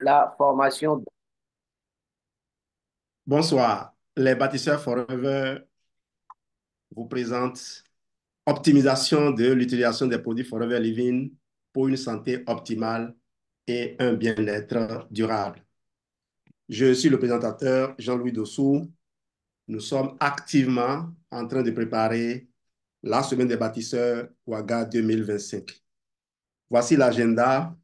La formation. Bonsoir. Les bâtisseurs Forever vous présentent optimisation de l'utilisation des produits Forever Living pour une santé optimale et un bien-être durable. Je suis le présentateur Jean-Louis Dossou. Nous sommes activement en train de préparer la semaine des bâtisseurs Ouaga 2025. Voici l'agenda,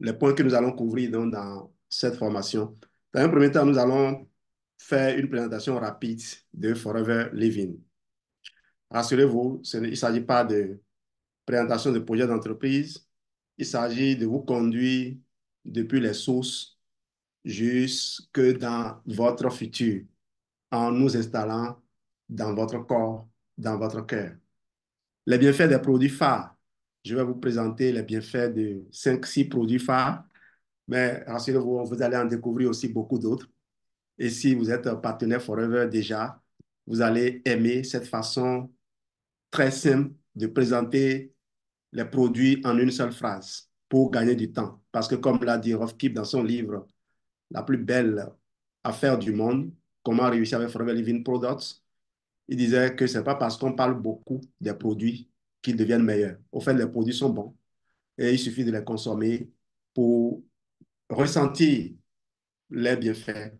les points que nous allons couvrir dans cette formation. Dans un premier temps, nous allons faire une présentation rapide de Forever Living. Rassurez-vous, il ne s'agit pas de présentation de projet d'entreprise. Il s'agit de vous conduire depuis les sources jusque dans votre futur en nous installant dans votre corps, dans votre cœur. Les bienfaits des produits phares. Je vais vous présenter les bienfaits de 5-6 produits phares, mais rassurez-vous, vous allez en découvrir aussi beaucoup d'autres. Et si vous êtes un partenaire Forever déjà, vous allez aimer cette façon très simple de présenter les produits en une seule phrase pour gagner du temps. Parce que comme l'a dit Rolf Kip dans son livre La plus belle affaire du monde, comment réussir avec Forever Living Products, il disait que ce n'est pas parce qu'on parle beaucoup des produits qu'ils deviennent meilleurs. Au fait, les produits sont bons et il suffit de les consommer pour ressentir les bienfaits,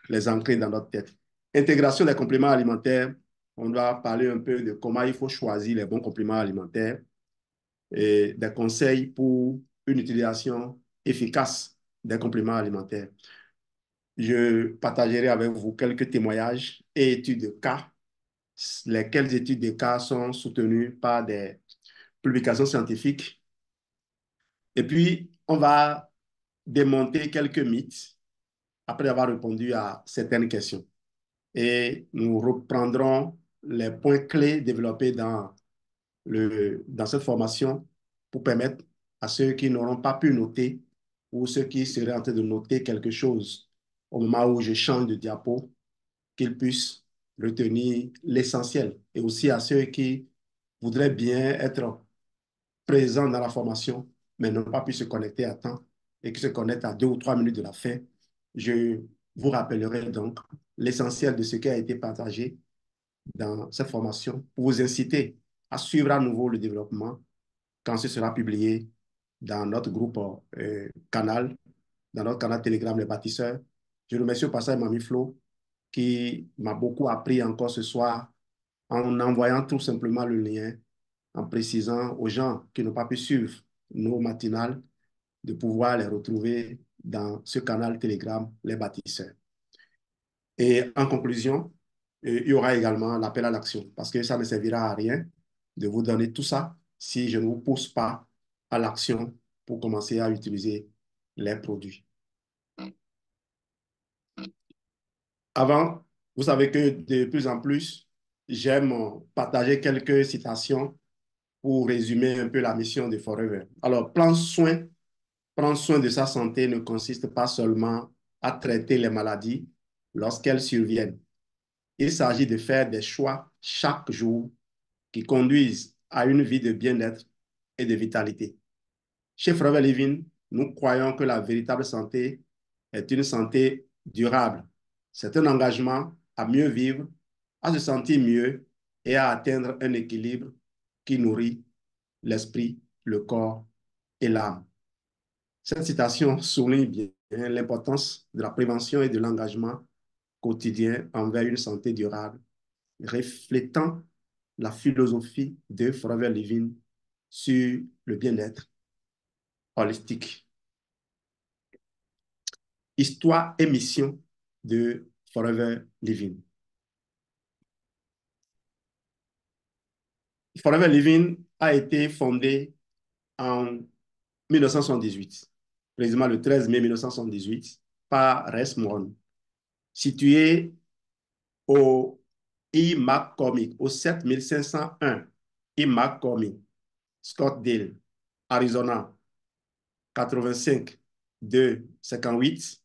les ancrer dans notre tête. Intégration des compléments alimentaires, on doit parler un peu de comment il faut choisir les bons compléments alimentaires et des conseils pour une utilisation efficace des compléments alimentaires. Je partagerai avec vous quelques témoignages et études de cas, lesquelles études de cas sont soutenues par des publications scientifiques. Et puis, on va démonter quelques mythes après avoir répondu à certaines questions. Et nous reprendrons les points clés développés dans cette formation pour permettre à ceux qui n'auront pas pu noter ou ceux qui seraient en train de noter quelque chose au moment où je change de diapo, qu'ils puissent retenir l'essentiel. Et aussi à ceux qui voudraient bien être présents dans la formation, mais n'ont pas pu se connecter à temps et qui se connectent à 2 ou 3 minutes de la fin. Je vous rappellerai donc l'essentiel de ce qui a été partagé dans cette formation pour vous inciter à suivre à nouveau le développement quand ce sera publié dans notre groupe canal, dans notre canal Telegram Les Bâtisseurs. Je remercie au passage Mamie Flo qui m'a beaucoup appris encore ce soir en envoyant tout simplement le lien, en précisant aux gens qui n'ont pas pu suivre nos matinales de pouvoir les retrouver dans ce canal Telegram Les Bâtisseurs. Et en conclusion, il y aura également l'appel à l'action, parce que ça ne servira à rien de vous donner tout ça si je ne vous pousse pas à l'action pour commencer à utiliser les produits. Avant, vous savez que de plus en plus, j'aime partager quelques citations pour résumer un peu la mission de Forever. Alors, prendre soin de sa santé ne consiste pas seulement à traiter les maladies lorsqu'elles surviennent. Il s'agit de faire des choix chaque jour qui conduisent à une vie de bien-être et de vitalité. Chez Forever Living, nous croyons que la véritable santé est une santé durable. C'est un engagement à mieux vivre, à se sentir mieux et à atteindre un équilibre qui nourrit l'esprit, le corps et l'âme. Cette citation souligne bien l'importance de la prévention et de l'engagement quotidien envers une santé durable, reflétant la philosophie de Forever Living sur le bien-être holistique. Histoire et mission de Forever Living. Forever Living a été fondé en 1978, précisément le 13 mai 1978, par Resmond, situé au I. McCormick, au 7501 I. McCormick, Scottsdale, Arizona, 85 258.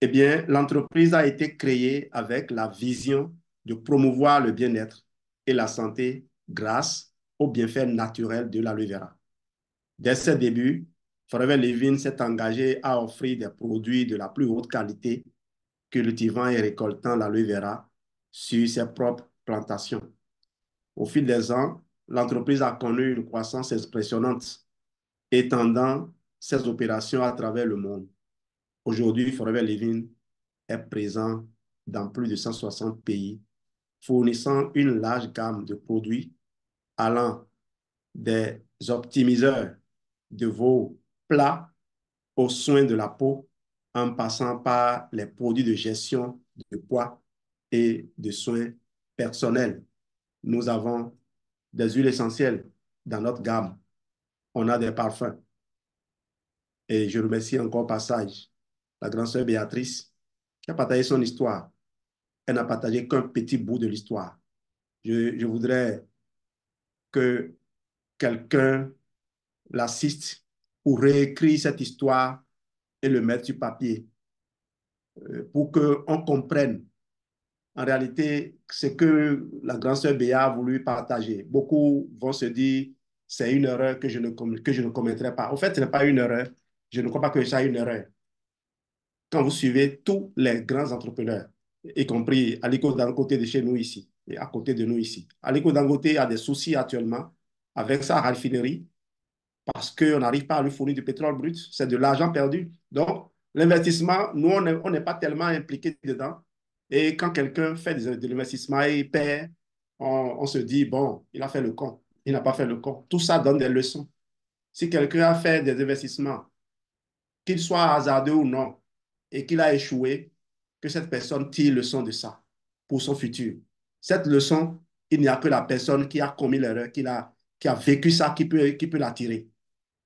Eh bien, l'entreprise a été créée avec la vision de promouvoir le bien-être et la santé grâce aux bienfaits naturels de l'aloe vera. Dès ses débuts, Forever Living s'est engagé à offrir des produits de la plus haute qualité, cultivant et récoltant l'aloe vera sur ses propres plantations. Au fil des ans, l'entreprise a connu une croissance impressionnante, étendant ses opérations à travers le monde. Aujourd'hui, Forever Living est présent dans plus de 160 pays, fournissant une large gamme de produits allant des optimiseurs de vos plats aux soins de la peau, en passant par les produits de gestion de poids et de soins personnels. Nous avons des huiles essentielles dans notre gamme. On a des parfums. Et je remercie encore au passage la grande sœur Béatrice qui a partagé son histoire. Elle n'a partagé qu'un petit bout de l'histoire. Je voudrais que quelqu'un l'assiste pour réécrire cette histoire et le mettre sur papier pour qu'on comprenne en réalité ce que la grande sœur Béa a voulu partager. Beaucoup vont se dire c'est une erreur que je ne commettrai pas. En fait, ce n'est pas une erreur. Je ne crois pas que c'est une erreur. Quand vous suivez tous les grands entrepreneurs, y compris Aliko Dangote de chez nous ici, et à côté de nous ici. Aliko Dangote a des soucis actuellement avec sa raffinerie parce qu'on n'arrive pas à lui fournir du pétrole brut. C'est de l'argent perdu. Donc, l'investissement, nous, on n'est pas tellement impliqué dedans. Et quand quelqu'un fait de l'investissement et il perd, on se dit, bon, il a fait le con. Il n'a pas fait le con. Tout ça donne des leçons. Si quelqu'un a fait des investissements, qu'il soit hasardeux ou non, et qu'il a échoué, que cette personne tire leçon de ça pour son futur. Cette leçon, il n'y a que la personne qui a commis l'erreur, qui a vécu ça, qui peut la tirer.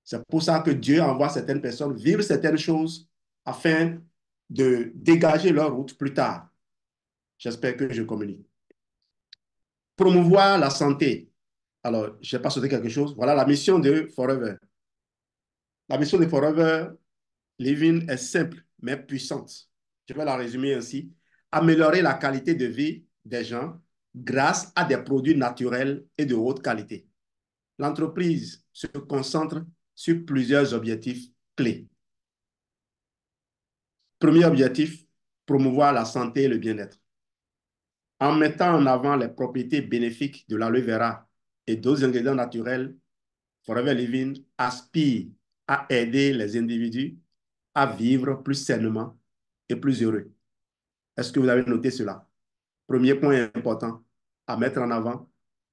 C'est pour ça que Dieu envoie certaines personnes vivre certaines choses afin de dégager leur route plus tard. J'espère que je communique. Promouvoir la santé. Alors, je n'ai pas sauté quelque chose. Voilà la mission de Forever. La mission de Forever Living est simple, mais puissante. Je vais la résumer ainsi. Améliorer la qualité de vie des gens grâce à des produits naturels et de haute qualité. L'entreprise se concentre sur plusieurs objectifs clés. Premier objectif, promouvoir la santé et le bien-être. En mettant en avant les propriétés bénéfiques de l'aloe vera et d'autres ingrédients naturels, Forever Living aspire à aider les individus à vivre plus sainement et plus heureux. Est-ce que vous avez noté cela? Premier point important à mettre en avant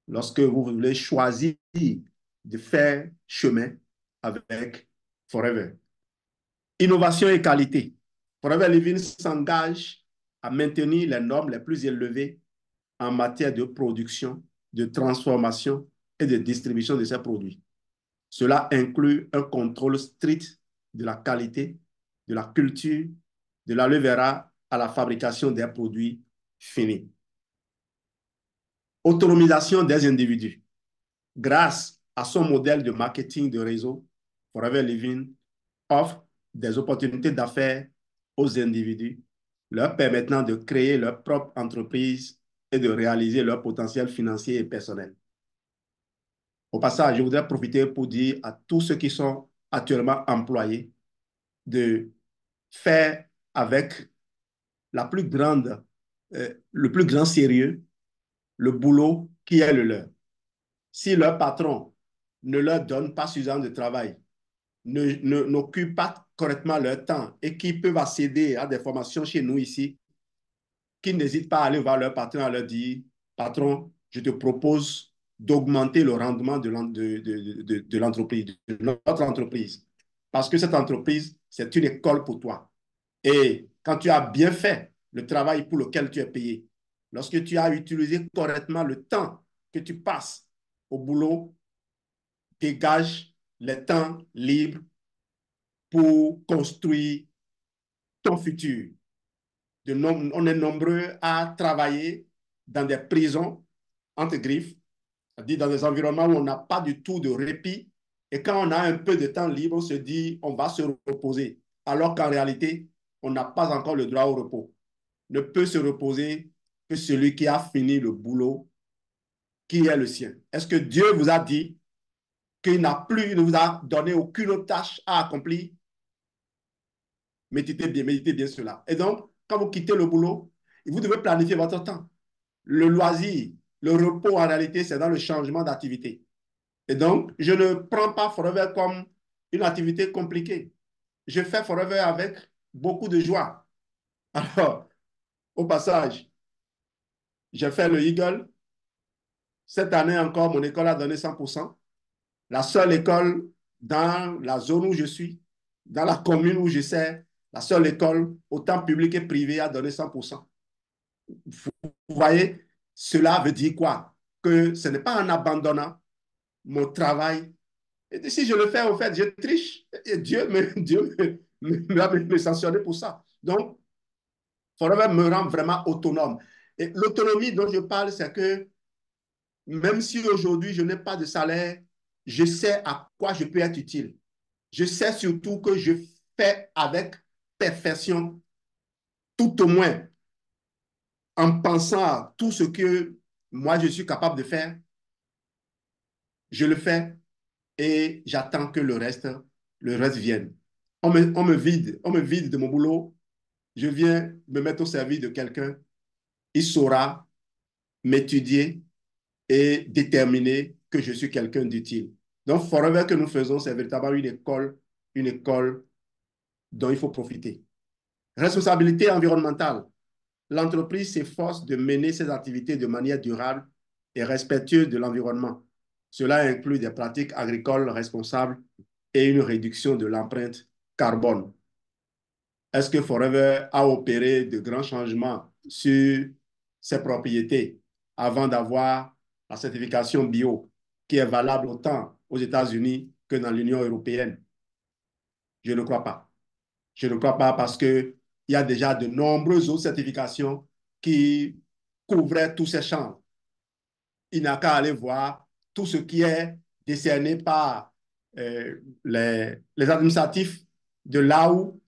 lorsque vous voulez choisir de faire chemin avec Forever. Innovation et qualité. Forever Living s'engage à maintenir les normes les plus élevées en matière de production, de transformation et de distribution de ces produits. Cela inclut un contrôle strict de la qualité, de la culture, de l'aloe vera à la fabrication des produits finis. Autonomisation des individus. Grâce à son modèle de marketing de réseau, Forever Living offre des opportunités d'affaires aux individus, leur permettant de créer leur propre entreprise et de réaliser leur potentiel financier et personnel. Au passage, je voudrais profiter pour dire à tous ceux qui sont actuellement employés de faire avec le plus grand sérieux le boulot qui est le leur. Si leur patron ne leur donne pas suffisamment de travail, n'occupent pas correctement leur temps et qui peuvent accéder à des formations chez nous ici, qu'ils n'hésitent pas à aller voir leur patron et à leur dire, patron, je te propose d'augmenter le rendement de l'entreprise, de notre entreprise. Parce que cette entreprise, c'est une école pour toi. Et quand tu as bien fait le travail pour lequel tu es payé, lorsque tu as utilisé correctement le temps que tu passes au boulot, dégage les temps libres pour construire ton futur. On est nombreux à travailler dans des prisons, entre griffes, c'est-à-dire dans des environnements où on n'a pas du tout de répit. Et quand on a un peu de temps libre, on se dit on va se reposer. Alors qu'en réalité, on n'a pas encore le droit au repos. Ne peut se reposer que celui qui a fini le boulot qui est le sien. Est-ce que Dieu vous a dit qu'il n'a plus, il ne vous a donné aucune autre tâche à accomplir, méditez bien cela. Et donc, quand vous quittez le boulot, vous devez planifier votre temps. Le loisir, le repos, en réalité, c'est dans le changement d'activité. Et donc, je ne prends pas Forever comme une activité compliquée. Je fais Forever avec beaucoup de joie. Alors, au passage, j'ai fait le Eagle. Cette année encore, mon école a donné 100%. La seule école dans la zone où je suis, dans la commune où je sais, la seule école, autant publique et privée, a donné 100%. Vous voyez, cela veut dire quoi? Que ce n'est pas en abandonnant mon travail. Et si je le fais, au fait, je triche. Et Dieu va me sanctionner pour ça. Donc, Forever me rend vraiment autonome. Et l'autonomie dont je parle, c'est que même si aujourd'hui je n'ai pas de salaire, je sais à quoi je peux être utile. Je sais surtout que je fais avec perfection, tout au moins en pensant à tout ce que moi je suis capable de faire, je le fais et j'attends que le reste vienne. On me vide de mon boulot, je viens me mettre au service de quelqu'un, il saura m'étudier et déterminer que je suis quelqu'un d'utile. Donc, Forever que nous faisons, c'est véritablement une école dont il faut profiter. Responsabilité environnementale. L'entreprise s'efforce de mener ses activités de manière durable et respectueuse de l'environnement. Cela inclut des pratiques agricoles responsables et une réduction de l'empreinte carbone. Est-ce que Forever a opéré de grands changements sur ses propriétés avant d'avoir la certification bio qui est valable autant aux États-Unis que dans l'Union européenne? Je ne crois pas. Je ne crois pas parce qu'il y a déjà de nombreuses autres certifications qui couvraient tous ces champs. Il n'a qu'à aller voir tout ce qui est décerné par les administratifs de là où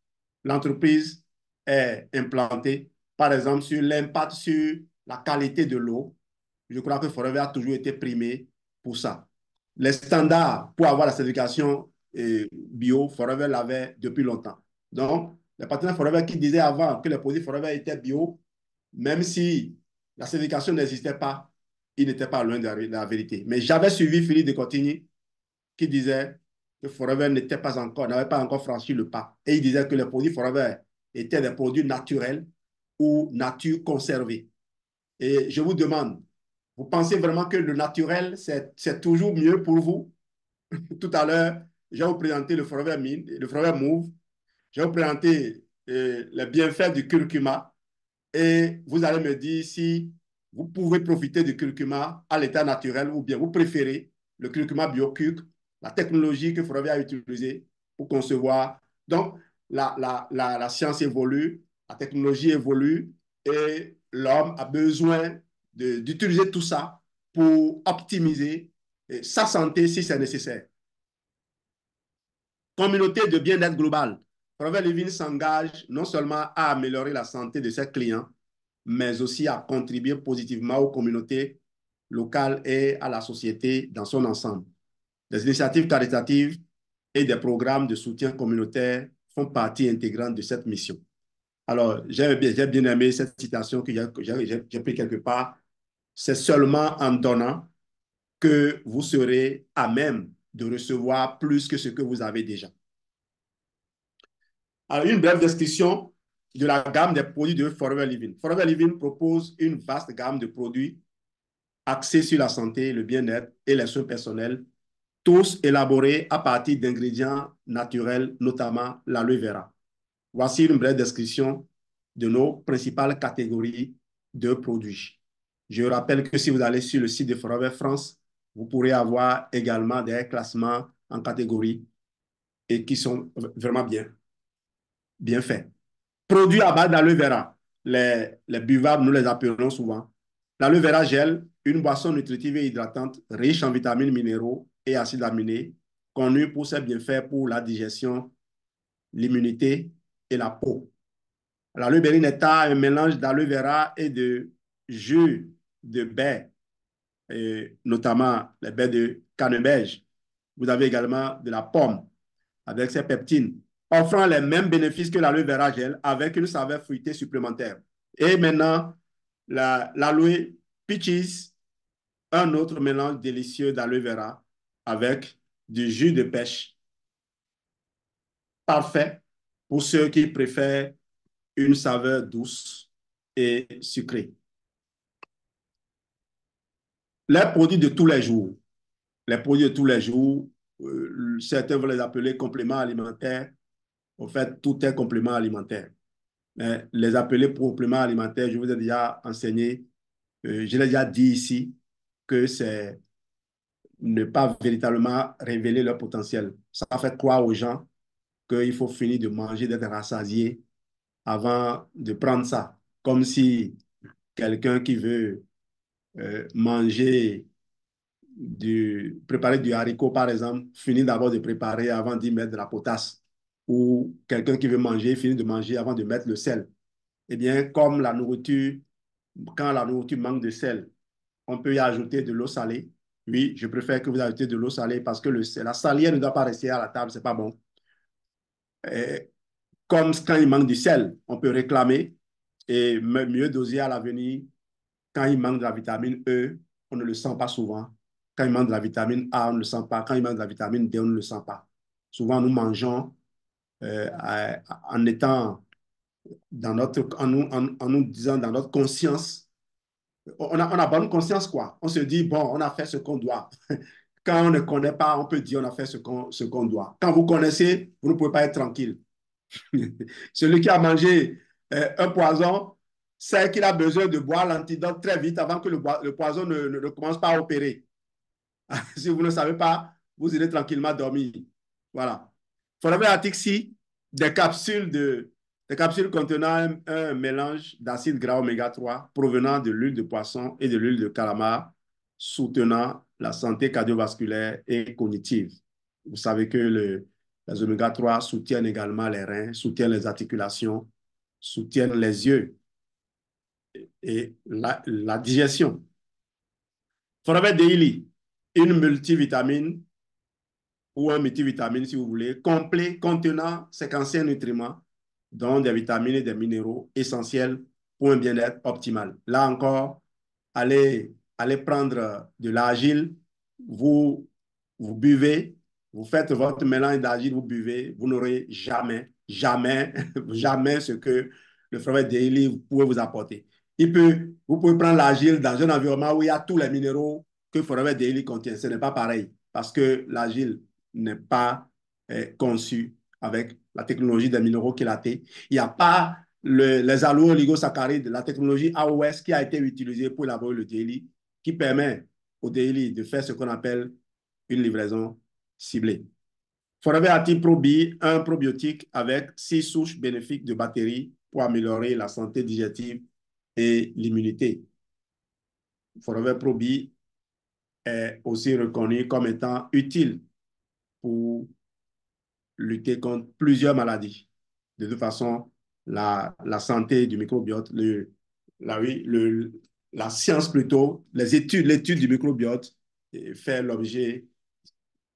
l'entreprise est implantée. Par exemple, sur l'impact sur la qualité de l'eau. Je crois que Forever a toujours été primé pour ça. Les standards pour avoir la certification bio, Forever l'avait depuis longtemps. Donc, les partenaires Forever qui disaient avant que les produits Forever étaient bio, même si la certification n'existait pas, il n'était pas loin de la vérité. Mais j'avais suivi Philippe de Cotigny qui disait que Forever n'avait pas encore franchi le pas. Et il disait que les produits Forever étaient des produits naturels ou nature conservée. Et je vous demande, vous pensez vraiment que le naturel, c'est toujours mieux pour vous? Tout à l'heure, j'ai vous présenté le Forever Mint, le Forever Move. Je vais vous présenter les bienfaits du curcuma et vous allez me dire si vous pouvez profiter du curcuma à l'état naturel ou bien vous préférez le curcuma BioCuc, la technologie que Forever a utilisée pour concevoir. Donc, la science évolue, la technologie évolue et l'homme a besoin d'utiliser tout ça pour optimiser sa santé si c'est nécessaire. Communauté de bien-être global. Forever Living s'engage non seulement à améliorer la santé de ses clients, mais aussi à contribuer positivement aux communautés locales et à la société dans son ensemble. Des initiatives caritatives et des programmes de soutien communautaire font partie intégrante de cette mission. Alors, j'ai bien aimé cette citation que j'ai pris quelque part. C'est seulement en donnant que vous serez à même de recevoir plus que ce que vous avez déjà. Alors, une brève description de la gamme des produits de Forever Living. Forever Living propose une vaste gamme de produits axés sur la santé, le bien-être et les soins personnels, tous élaborés à partir d'ingrédients naturels, notamment l'aloe vera. Voici une brève description de nos principales catégories de produits. Je rappelle que si vous allez sur le site de Forever France, vous pourrez avoir également des classements en catégories et qui sont vraiment bien faits. Produits à base d'aloe vera. Les buvables, nous les appelons souvent. L'aloe vera gel, une boisson nutritive et hydratante riche en vitamines, minéraux et acides aminés, connue pour ses bienfaits pour la digestion, l'immunité et la peau. L'aloe berry nectar, un mélange d'aloe vera et de jus de baies, notamment les baies de canneberge, Vous avez également de la pomme avec ses peptines, offrant les mêmes bénéfices que l'aloe vera gel avec une saveur fruitée supplémentaire. Et maintenant, l'aloe peaches, un autre mélange délicieux d'aloe vera avec du jus de pêche, parfait pour ceux qui préfèrent une saveur douce et sucrée. Les produits de tous les jours. Les produits de tous les jours, certains vont les appeler compléments alimentaires. En fait, tout est complément alimentaire. Mais les appeler compléments alimentaires, je vous ai déjà enseigné, je l'ai déjà dit ici, que c'est ne pas véritablement révéler leur potentiel. Ça fait croire aux gens qu'il faut finir de manger, d'être rassasié avant de prendre ça. Comme si quelqu'un qui veut manger préparer du haricot, par exemple, finit d'abord de préparer avant d'y mettre de la potasse. Ou quelqu'un qui veut manger, finit de manger avant de mettre le sel. Eh bien, comme la nourriture, quand la nourriture manque de sel, on peut y ajouter de l'eau salée. Oui, je préfère que vous ajoutez de l'eau salée parce que la salière ne doit pas rester à la table, c'est pas bon. Et comme quand il manque du sel, on peut réclamer et mieux doser à l'avenir. Quand il manque de la vitamine E, on ne le sent pas souvent. Quand il manque de la vitamine A, on ne le sent pas. Quand il manque de la vitamine D, on ne le sent pas. Souvent, nous mangeons en étant dans notre, en nous disant dans notre conscience, on a bonne conscience, quoi. On se dit, bon, on a fait ce qu'on doit. Quand on ne connaît pas, on peut dire on a fait ce qu'on doit. Quand vous connaissez, vous ne pouvez pas être tranquille. Celui qui a mangé un poison sait qu'il a besoin de boire l'antidote très vite avant que le poison ne commence pas à opérer. Si vous ne savez pas, vous irez tranquillement dormir. Voilà. Forever Atixi, des capsules contenant un mélange d'acide gras oméga 3 provenant de l'huile de poisson et de l'huile de calamar, soutenant la santé cardiovasculaire et cognitive. Vous savez que les oméga 3 soutiennent également les reins, soutiennent les articulations, soutiennent les yeux et la digestion. Forever Daily, une multivitamine ou un multivitamine, si vous voulez, complet contenant 55 nutriments, dont des vitamines et des minéraux essentiels pour un bien-être optimal. Là encore, allez prendre de l'argile, vous buvez, vous faites votre mélange d'argile, vous buvez, vous n'aurez jamais, jamais, jamais ce que le Forever Daily pourrait vous apporter. Vous pouvez prendre l'argile dans un environnement où il y a tous les minéraux que Forever Daily contient. Ce n'est pas pareil parce que l'argile n'est pas conçu avec la technologie des minéraux qu'il a été. Il n'y a pas les allo-oligosaccharides, la technologie AOS qui a été utilisée pour élaborer le daily, qui permet au daily de faire ce qu'on appelle une livraison ciblée. Forever Active Pro B, un probiotique avec 6 souches bénéfiques de bactéries pour améliorer la santé digestive et l'immunité. Forever Pro B est aussi reconnu comme étant utile pour lutter contre plusieurs maladies. De toute façon, la santé du microbiote, oui, la science plutôt, l'étude du microbiote fait l'objet,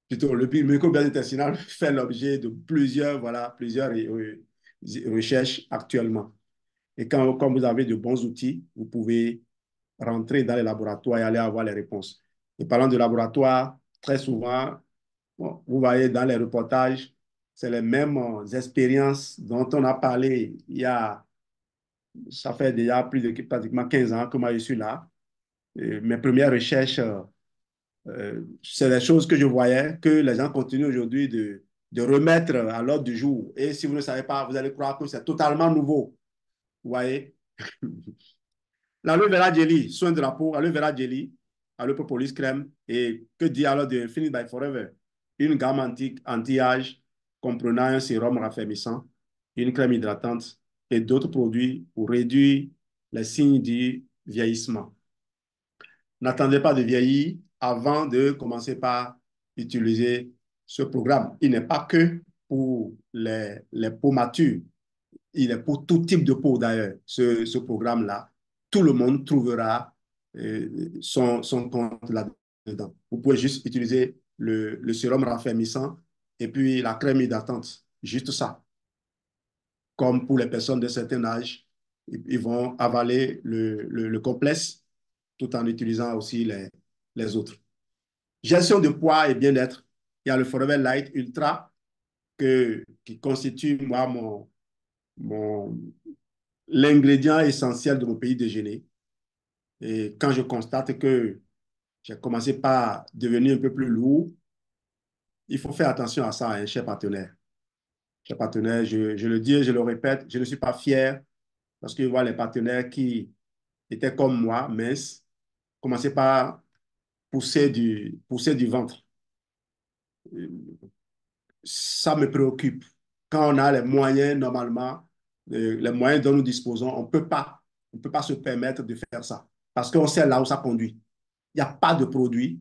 plutôt le microbiote intestinal fait l'objet de plusieurs recherches actuellement. Et quand vous avez de bons outils, vous pouvez rentrer dans les laboratoires et aller avoir les réponses. Et parlant de laboratoire, très souvent, bon, vous voyez dans les reportages, c'est les mêmes expériences dont on a parlé ça fait déjà plus de pratiquement 15 ans que moi je suis là. Et mes premières recherches, c'est des choses que je voyais, que les gens continuent aujourd'hui de remettre à l'ordre du jour. Et si vous ne savez pas, vous allez croire que c'est totalement nouveau. Vous voyez? L'aloe vera jelly, soin de la peau, aloe vera jelly, aloe propolis crème. Et que dire alors de Infinite by Forever? Une gamme anti-âge comprenant un sérum raffermissant, une crème hydratante et d'autres produits pour réduire les signes du vieillissement. N'attendez pas de vieillir avant de commencer par utiliser ce programme. Il n'est pas que pour les peaux matures, il est pour tout type de peau d'ailleurs, ce programme-là. Tout le monde trouvera son compte là-dedans. Vous pouvez juste utiliser le sérum raffermissant et puis la crème hydratante. Juste ça. Comme pour les personnes de certain âge, ils vont avaler le complexe tout en utilisant aussi les autres. Gestion de poids et bien-être. Il y a le Forever Light Ultra qui constitue, moi, l'ingrédient essentiel de mon pays déjeuner. Et quand je constate que j'ai commencé par devenir un peu plus lourd, il faut faire attention à ça, hein, cher partenaire. Cher partenaire, je le dis et je le répète, je ne suis pas fier parce que je vois les partenaires qui étaient comme moi, minces, commencer par pousser du ventre. Ça me préoccupe. Quand on a les moyens, normalement, les moyens dont nous disposons, on peut pas se permettre de faire ça. Parce qu'on sait là où ça conduit. Il n'y a pas de produit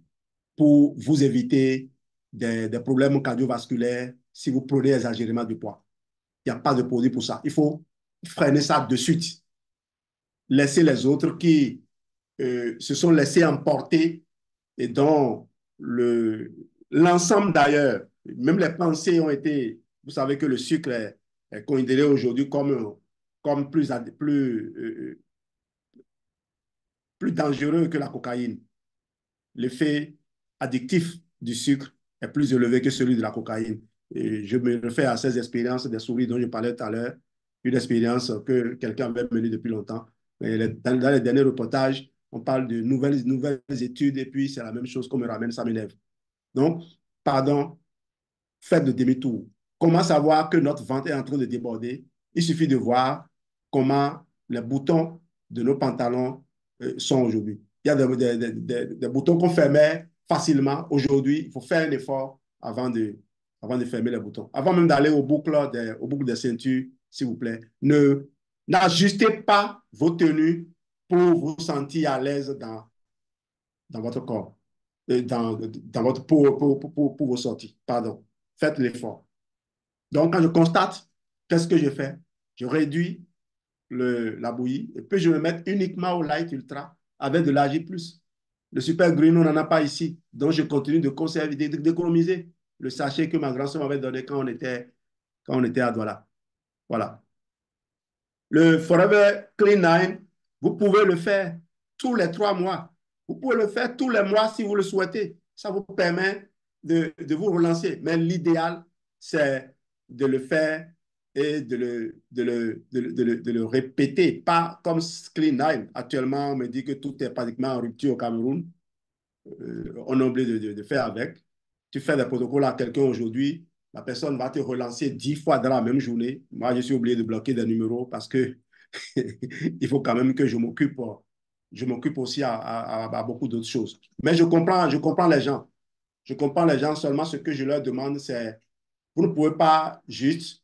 pour vous éviter des problèmes cardiovasculaires si vous prenez exagérément du poids. Il n'y a pas de produit pour ça. Il faut freiner ça de suite. Laisser les autres qui se sont laissés emporter et dont l'ensemble d'ailleurs, même les pensées ont été, vous savez que le sucre est considéré aujourd'hui comme plus dangereux que la cocaïne. L'effet addictif du sucre est plus élevé que celui de la cocaïne. Et je me réfère à ces expériences des souris dont je parlais tout à l'heure, une expérience que quelqu'un avait menée depuis longtemps. Et dans les derniers reportages, on parle de nouvelles études et puis c'est la même chose qu'on me ramène, ça m'énerve. Donc, pardon, faites le demi-tour. Comment savoir que notre ventre est en train de déborder? Il suffit de voir comment les boutons de nos pantalons sont aujourd'hui. Il y a des boutons qu'on fermait facilement. Aujourd'hui, il faut faire un effort avant de fermer les boutons. Avant même d'aller au boucle des ceintures, s'il vous plaît, n'ajustez pas vos tenues pour vous sentir à l'aise dans votre corps, dans votre, pour vos sorties. Pardon. Faites l'effort. Donc, quand je constate, qu'est-ce que je fais? Je réduis la bouillie et puis je me mets uniquement au light ultra avec de l'Ag+. Le super green, on n'en a pas ici. Donc, je continue de conserver, d'économiser le sachet que ma grand-sœur m'avait donné quand on était à Douala. Voilà. Le Forever Clean 9, vous pouvez le faire tous les 3 mois. Vous pouvez le faire tous les mois si vous le souhaitez. Ça vous permet de vous relancer. Mais l'idéal, c'est de le faire et de le répéter. Pas comme Clean 9. Actuellement, on me dit que tout est pratiquement en rupture au Cameroun. On est obligé de faire avec. Tu fais des protocoles à quelqu'un aujourd'hui, la personne va te relancer 10 fois dans la même journée. Moi, je suis obligé de bloquer des numéros parce que il faut quand même que je m'occupe aussi à beaucoup d'autres choses. Mais je comprends les gens. Je comprends les gens, seulement ce que je leur demande, c'est vous ne pouvez pas juste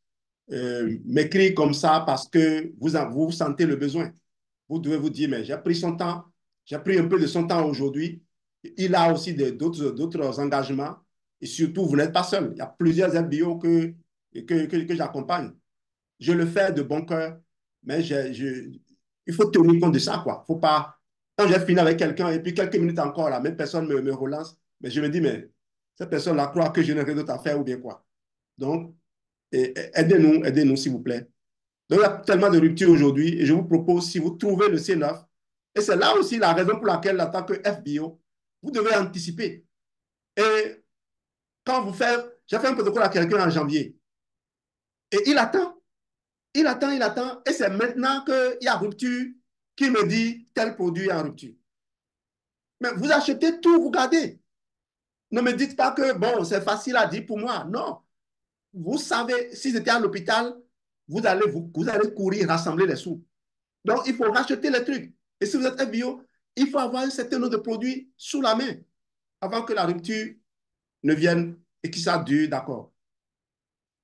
m'écrire comme ça parce que vous sentez le besoin. Vous devez vous dire, mais j'ai pris son temps, j'ai pris un peu de son temps aujourd'hui. Il a aussi d'autres engagements. Et surtout, vous n'êtes pas seul. Il y a plusieurs FBO que j'accompagne. Je le fais de bon cœur, mais il faut tenir compte de ça, quoi. Faut pas, quand j'ai fini avec quelqu'un et puis quelques minutes encore, la même personne me relance, mais je me dis, mais cette personne-là croit que je n'ai rien d'autre à faire ou bien quoi. Donc, aidez-nous, s'il vous plaît. Donc, il y a tellement de ruptures aujourd'hui et je vous propose, si vous trouvez le C9, et c'est là aussi la raison pour laquelle, en tant que FBO, vous devez anticiper. Et quand j'ai fait un protocole à quelqu'un en janvier, et il attend, et c'est maintenant qu'il y a rupture qu'il me dit tel produit est en rupture. Mais vous achetez tout, vous gardez. Ne me dites pas que, bon, c'est facile à dire pour moi. Non. Vous savez, si j'étais à l'hôpital, vous allez courir, rassembler les sous. Donc, il faut racheter les trucs. Et si vous êtes un bio, il faut avoir un certain nombre de produits sous la main avant que la rupture ne vienne et que ça dure, d'accord.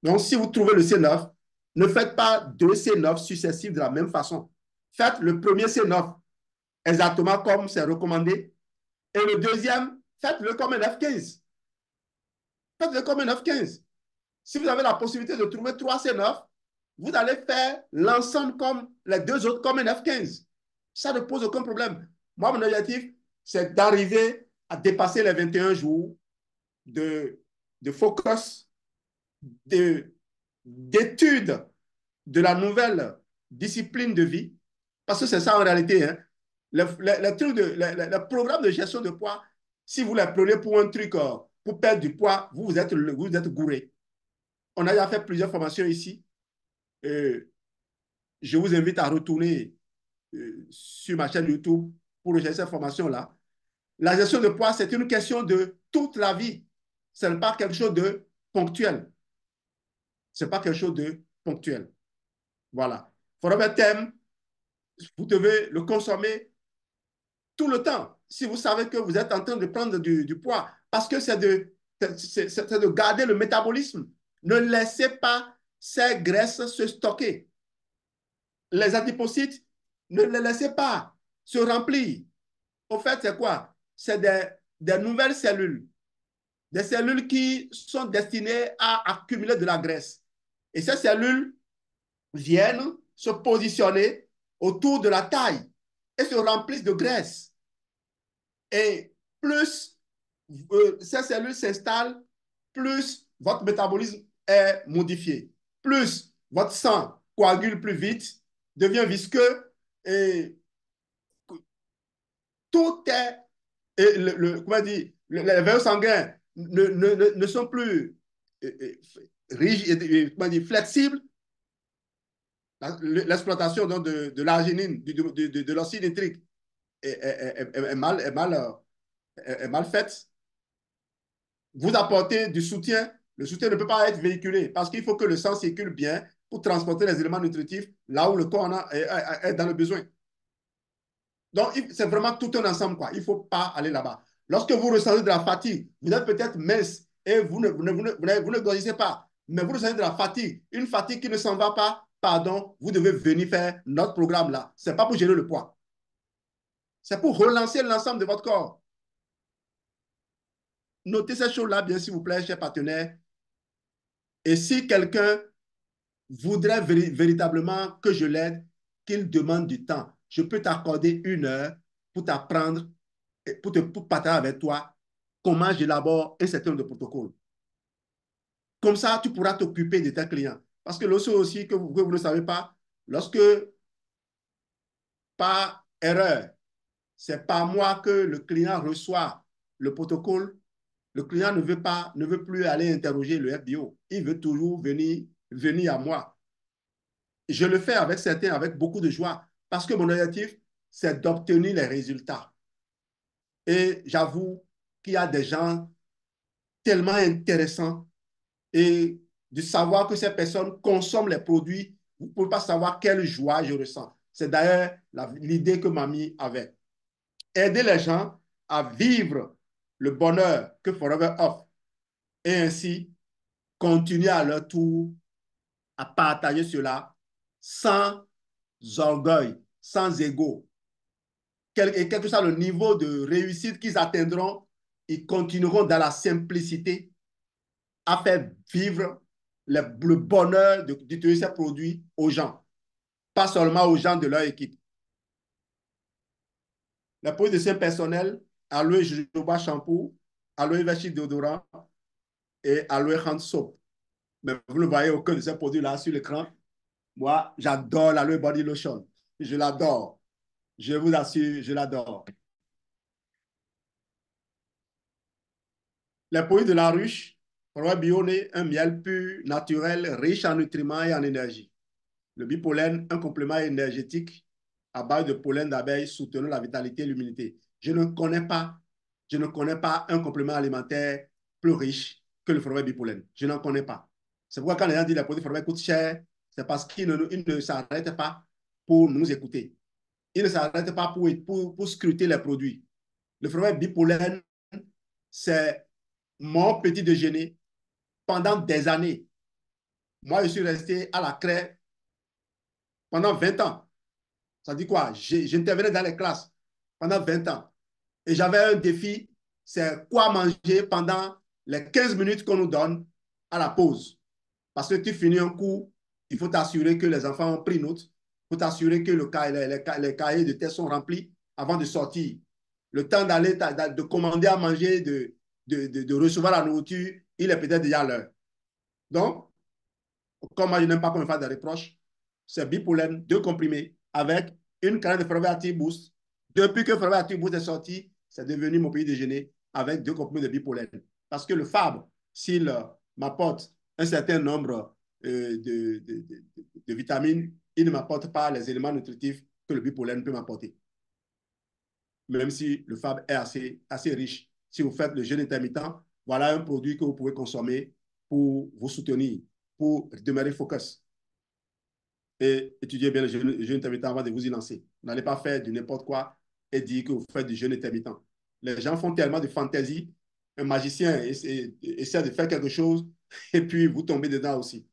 Donc, si vous trouvez le C9, ne faites pas 2 C9 successifs de la même façon. Faites le premier C9 exactement comme c'est recommandé. Et le deuxième, faites-le comme un F15. Faites-le comme un F15. Si vous avez la possibilité de trouver 3 C9, vous allez faire l'ensemble comme les 2 autres comme un F15. Ça ne pose aucun problème. Moi, mon objectif, c'est d'arriver à dépasser les 21 jours de, de focus, d'étude de la nouvelle discipline de vie, parce que c'est ça en réalité, hein. Le programme de gestion de poids, si vous les prenez pour un truc, pour perdre du poids, vous êtes gouré. On a déjà fait plusieurs formations ici. Euh, je vous invite à retourner sur ma chaîne YouTube pour rechercher cette formation-là. La gestion de poids, c'est une question de toute la vie. Ce n'est pas quelque chose de ponctuel. Ce n'est pas quelque chose de ponctuel. Voilà. Forever Thème, vous devez le consommer tout le temps. Si vous savez que vous êtes en train de prendre du poids, parce que c'est de garder le métabolisme. Ne laissez pas ces graisses se stocker. Les adipocytes, ne les laissez pas se remplir. Au fait, c'est quoi? C'est des nouvelles cellules. Des cellules qui sont destinées à accumuler de la graisse. Et ces cellules viennent se positionner autour de la taille et se remplissent de graisse. Et plus ces cellules s'installent, plus votre métabolisme est modifié. Plus votre sang coagule plus vite, devient visqueux et tout est, et comment dire, les vaisseaux sanguins ne sont plus rigides, comment dire, flexibles. L'exploitation de l'arginine, de l'oxyde nitrique est mal faite. Vous apportez du soutien, le soutien ne peut pas être véhiculé parce qu'il faut que le sang circule bien pour transporter les éléments nutritifs là où le corps est dans le besoin. Donc, c'est vraiment tout un ensemble, quoi. Il ne faut pas aller là-bas. Lorsque vous ressentez de la fatigue, vous êtes peut-être mince et vous ne grossissez pas, mais vous ressentez de la fatigue, une fatigue qui ne s'en va pas, pardon, vous devez venir faire notre programme là. Ce n'est pas pour gérer le poids. C'est pour relancer l'ensemble de votre corps. Notez ces choses-là, bien s'il vous plaît, chers partenaires. Et si quelqu'un voudrait véritablement que je l'aide, qu'il demande du temps. Je peux t'accorder 1 heure pour t'apprendre, pour partager avec toi comment j'élabore un certain nombre de protocoles. Comme ça, tu pourras t'occuper de tes clients. Parce que l'autre chose aussi que vous ne savez pas, lorsque par erreur, c'est par moi que le client reçoit le protocole, le client ne veut plus aller interroger le FBO. Il veut toujours venir à moi. Je le fais avec certains, avec beaucoup de joie, parce que mon objectif, c'est d'obtenir les résultats. Et j'avoue qu'il y a des gens tellement intéressants et de savoir que ces personnes consomment les produits, vous ne pouvez pas savoir quelle joie je ressens. C'est d'ailleurs l'idée que Mamie avait. Aider les gens à vivre le bonheur que Forever offre et ainsi continuer à leur tour à partager cela sans orgueil, sans ego. Et quel que soit le niveau de réussite qu'ils atteindront, ils continueront dans la simplicité à faire vivre le bonheur d'utiliser ces produits aux gens, pas seulement aux gens de leur équipe. Les produits de soins personnels, aloe jojoba shampoo, aloe verchi déodorant et aloe hand soap. Mais vous ne voyez aucun de ces produits-là sur l'écran. Moi, j'adore l'aloe body lotion. Je l'adore. Je vous assure, je l'adore. Les produits de la ruche, Roi Bionné, un miel pur, naturel, riche en nutriments et en énergie. Le bipollen, un complément énergétique à base de pollen d'abeille soutenant la vitalité et l'immunité. Je ne connais pas un complément alimentaire plus riche que le forêt bipollen. Je n'en connais pas. C'est pourquoi quand les gens disent que les produits forêt coûtent cher, c'est parce qu'ils ne s'arrêtent pas pour nous écouter. Ils ne s'arrêtent pas pour scruter les produits. Le forêt bipollen, c'est mon petit déjeuner pendant des années. Moi, je suis resté à la craie pendant 20 ans. Ça dit quoi? J'intervenais dans les classes pendant 20 ans. Et j'avais un défi, c'est quoi manger pendant les 15 minutes qu'on nous donne à la pause. Parce que tu finis un cours, il faut t'assurer que les enfants ont pris note. Il faut t'assurer que les cahiers de test sont remplis avant de sortir. Le temps d'aller de commander à manger, de recevoir la nourriture, il est peut-être déjà l'heure. Donc, comme moi, je n'aime pas qu'on me fasse des reproches, c'est bipolène, 2 comprimés, avec une canette de Forever Active Boost. Depuis que Forever Active Boost est sorti, c'est devenu mon petit déjeuner avec 2 comprimés de bipolène. Parce que le FAB, s'il m'apporte un certain nombre de vitamines, il ne m'apporte pas les éléments nutritifs que le bipolène peut m'apporter. Même si le FAB est assez riche. Si vous faites le jeûne intermittent, voilà un produit que vous pouvez consommer pour vous soutenir, pour demeurer focus et étudiez bien le jeûne intermittent avant de vous y lancer. N'allez pas faire du n'importe quoi et dire que vous faites du jeûne intermittent. Les gens font tellement de fantaisie. Un magicien essaie de faire quelque chose et puis vous tombez dedans aussi.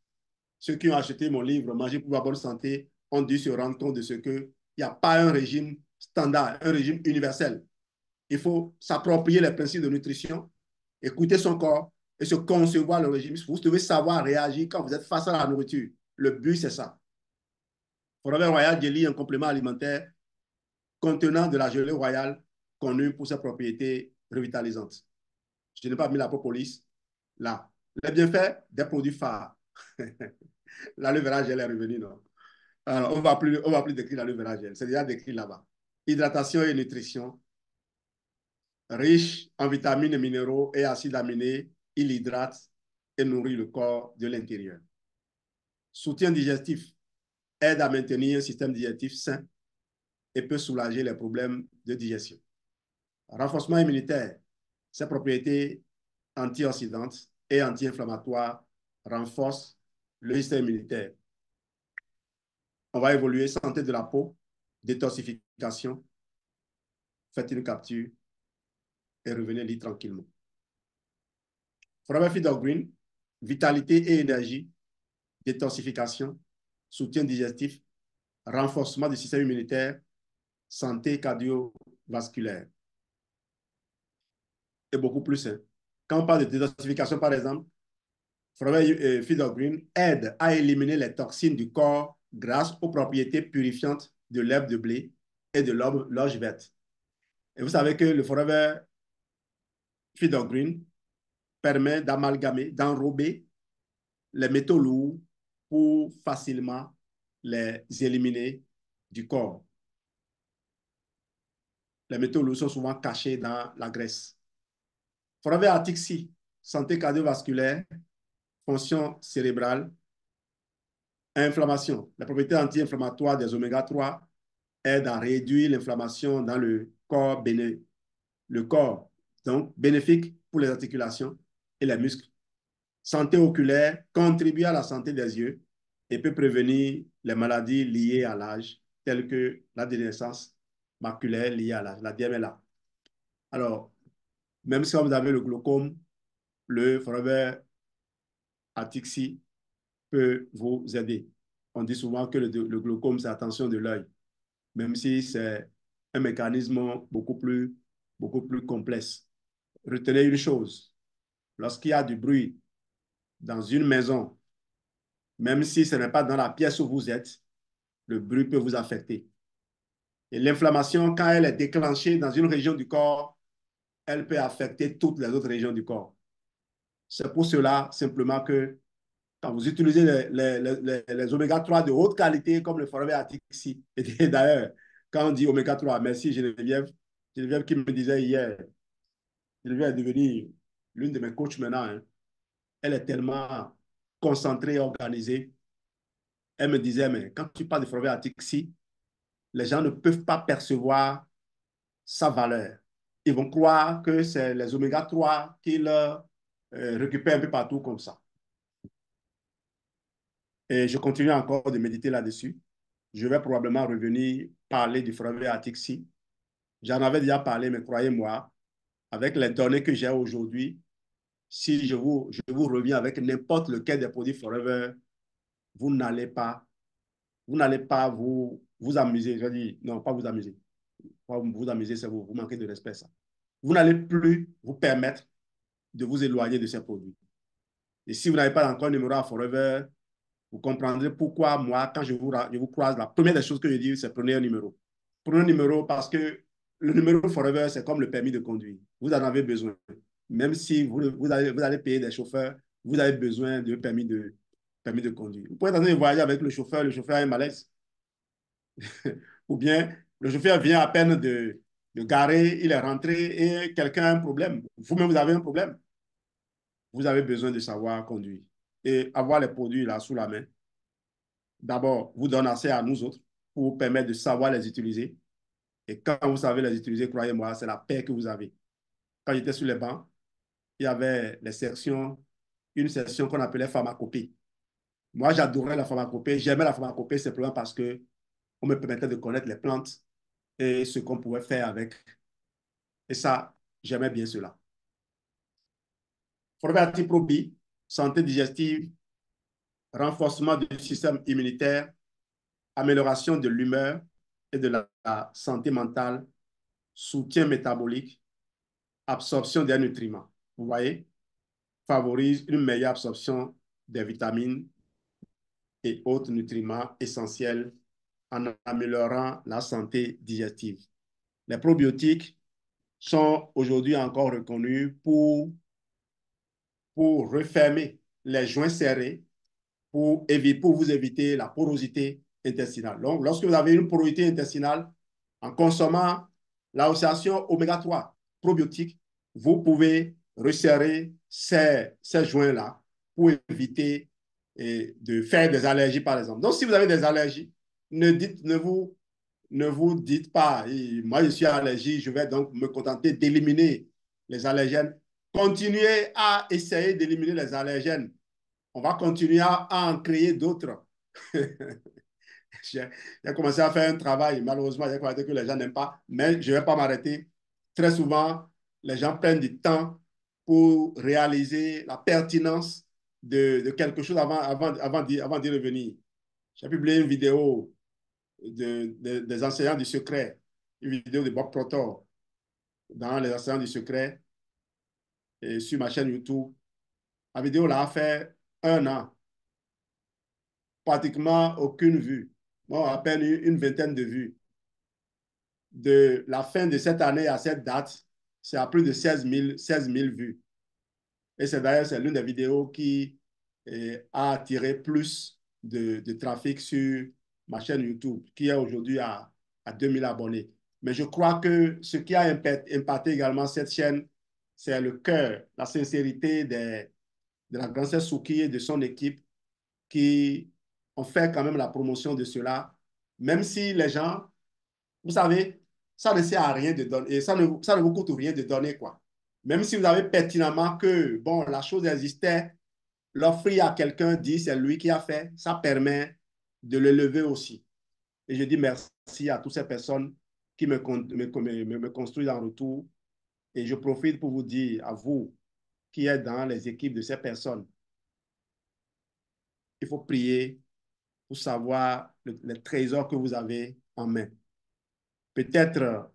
Ceux qui ont acheté mon livre Manger pour la bonne santé ont dû se rendre compte de ce qu'il n'y a pas un régime standard, un régime universel. Il faut s'approprier les principes de nutrition, écouter son corps et se concevoir le régime. Vous devez savoir réagir quand vous êtes face à la nourriture. Le but, c'est ça. Forever Royal Jelly, un complément alimentaire contenant de la gelée royale connue pour ses propriétés revitalisantes. Je n'ai pas mis la propolis là. Les bienfaits des produits phares. L'aloe vera gel est revenu, non? Alors, on va plus décrire l'aloe vera gel. C'est déjà décrit là-bas. Hydratation et nutrition. Riche en vitamines et minéraux et acides aminés, il hydrate et nourrit le corps de l'intérieur. Soutien digestif. Aide à maintenir un système digestif sain et peut soulager les problèmes de digestion. Renforcement immunitaire, ses propriétés antioxydantes et anti-inflammatoires renforcent le système immunitaire. On va évoluer santé de la peau, détoxification, faites une capture et revenez lire tranquillement. Forever Fit Green, vitalité et énergie, détoxification, soutien digestif, renforcement du système immunitaire, santé cardiovasculaire. Et beaucoup plus. Hein. Quand on parle de détoxification, par exemple, Forever Fit Green aide à éliminer les toxines du corps grâce aux propriétés purifiantes de l'herbe de blé et de l'orge verte. Et vous savez que le Forever Fit Green permet d'amalgamer, d'enrober les métaux lourds pour facilement les éliminer du corps. Les métaux lourds sont souvent cachés dans la graisse. Forever Atixi, santé cardiovasculaire, fonction cérébrale, inflammation. La propriété anti-inflammatoire des oméga 3 aide à réduire l'inflammation dans le corps, donc bénéfique pour les articulations et les muscles. Santé oculaire contribue à la santé des yeux et peut prévenir les maladies liées à l'âge, telles que la dénérescence maculaire liée à l'âge, la DMLA. Alors, même si vous avez le glaucome, le Forever Atixi peut vous aider. On dit souvent que le glaucome, c'est la tension de l'œil, même si c'est un mécanisme beaucoup plus complexe. Retenez une chose, lorsqu'il y a du bruit dans une maison, même si ce n'est pas dans la pièce où vous êtes, le bruit peut vous affecter. Et l'inflammation, quand elle est déclenchée dans une région du corps, elle peut affecter toutes les autres régions du corps. C'est pour cela, simplement, que quand vous utilisez les oméga 3 de haute qualité, comme le Forever Atixi, et d'ailleurs, quand on dit oméga 3, merci Geneviève, Geneviève qui me disait hier, Geneviève est devenue l'une de mes coachs maintenant. Hein. Elle est tellement concentrée et organisée. Elle me disait, mais quand tu parles de Forever Atixi, les gens ne peuvent pas percevoir sa valeur. Ils vont croire que c'est les oméga 3 qu'ils récupèrent un peu partout comme ça. Et je continue encore de méditer là-dessus. Je vais probablement revenir parler du Forever Atixi. J'en avais déjà parlé, mais croyez-moi, avec les données que j'ai aujourd'hui, si je vous reviens avec n'importe lequel des produits Forever, vous n'allez pas, vous amuser. Je dis, non, pas vous amuser. Vous amuser, c'est vous manquez de respect, ça. Vous n'allez plus vous permettre de vous éloigner de ces produits. Et si vous n'avez pas encore un numéro à Forever, vous comprendrez pourquoi moi, quand je vous croise, la première des choses que je dis, c'est prenez un numéro. Prenez un numéro parce que le numéro Forever, c'est comme le permis de conduire. Vous en avez besoin. même si vous allez payer des chauffeurs, vous avez besoin de permis de conduire. Vous pouvez tenter de voyager avec le chauffeur a un malaise. Ou bien le chauffeur vient à peine de garer, il est rentré et quelqu'un a un problème. Vous-même, vous avez un problème. Vous avez besoin de savoir conduire. Et avoir les produits là sous la main, d'abord, vous donne accès à nous autres pour vous permettre de savoir les utiliser. Et quand vous savez les utiliser, croyez-moi, c'est la paix que vous avez. Quand j'étais sur les bancs, il y avait une section qu'on appelait pharmacopée. Moi, j'adorais la pharmacopée. J'aimais la pharmacopée simplement parce que on me permettait de connaître les plantes et ce qu'on pouvait faire avec. Et ça, j'aimais bien cela. Format Probi, santé digestive, renforcement du système immunitaire, amélioration de l'humeur et de la santé mentale, soutien métabolique, absorption des nutriments. Vous voyez, favorise une meilleure absorption des vitamines et autres nutriments essentiels en améliorant la santé digestive. Les probiotiques sont aujourd'hui encore reconnus pour refermer les joints serrés, pour vous éviter la porosité intestinale. Donc, lorsque vous avez une porosité intestinale, en consommant l'association oméga 3 probiotique, vous pouvez resserrer ces joints-là pour éviter de faire des allergies, par exemple. Donc, si vous avez des allergies, ne vous dites pas, moi je suis allergique, je vais donc me contenter d'éliminer les allergènes. Continuez à essayer d'éliminer les allergènes. On va continuer à en créer d'autres. J'ai commencé à faire un travail, malheureusement, j'ai constaté que les gens n'aiment pas, mais je ne vais pas m'arrêter. Très souvent, les gens prennent du temps pour réaliser la pertinence de quelque chose avant d'y revenir. J'ai publié une vidéo des enseignants du secret, une vidéo de Bob Proctor dans les enseignants du secret et sur ma chaîne YouTube. La vidéo là a fait 1 an, pratiquement aucune vue. Bon, à peine une vingtaine de vues. De la fin de cette année à cette date, c'est à plus de 16 000 vues. Et c'est d'ailleurs c'est l'une des vidéos qui a attiré plus de trafic sur ma chaîne YouTube, qui est aujourd'hui à 2000 abonnés. Mais je crois que ce qui a impacté également cette chaîne, c'est le cœur, la sincérité de la princesse Souki et de son équipe qui ont fait quand même la promotion de cela, même si les gens, vous savez, ça ne sert à rien de donner, et ça ne vous coûte rien de donner, quoi. Même si vous avez pertinemment que, bon, la chose existait, l'offrir à quelqu'un dit c'est lui qui a fait, ça permet de le lever aussi. Et je dis merci à toutes ces personnes qui me construisent en retour. Et je profite pour vous dire, à vous qui êtes dans les équipes de ces personnes, il faut prier pour savoir le trésor que vous avez en main. Peut-être